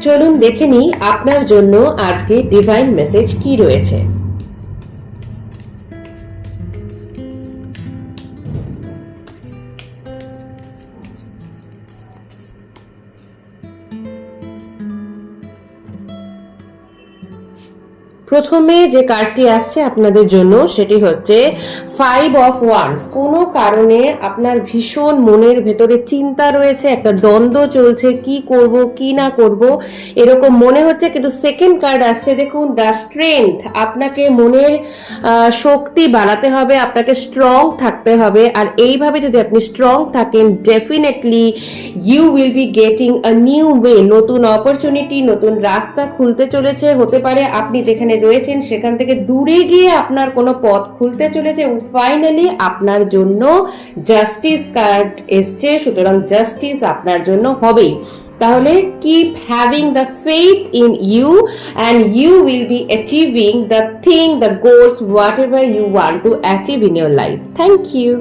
চলুন দেখে নিই আপনার জন্য আজকে ডিভাইন মেসেজ কি রয়েছে। প্রথমে যে কার্ডটি আসছে আপনাদের জন্য সেটি হচ্ছে 5 অফ ওয়ান্ডস। কোনো কারণে আপনার ভীষণ মনের ভেতরে চিন্তা রয়েছে, একটা দ্বন্দ্ব চলছে, কি করব কি না করব এরকম মনে হচ্ছে। কিন্তু সেকেন্ড কার্ড আসছে, দেখুন দ্য স্ট্রেংথ। আপনাকে মনের শক্তি বাড়াতে হবে, আপনাকে স্ট্রং থাকতে হবে। আর এইভাবে যদি আপনি স্ট্রং থাকেন, definitely you will be getting a new way. নতুন অপরচুনিটি, নতুন রাস্তা খুলতে চলেছে। হতে পারে আপনি যেখানে রয়েছেন সেখান থেকে দূরে গিয়ে আপনার কোনো পথ খুলতে চলেছে এবং ফাইনালি আপনার জন্য জাস্টিস কার্ড এসছে। সুতরাং জাস্টিস আপনার জন্য হবেই। তাহলে keep having the faith in you and you will be achieving the thing, the goals, whatever you want to achieve in your life. Thank you.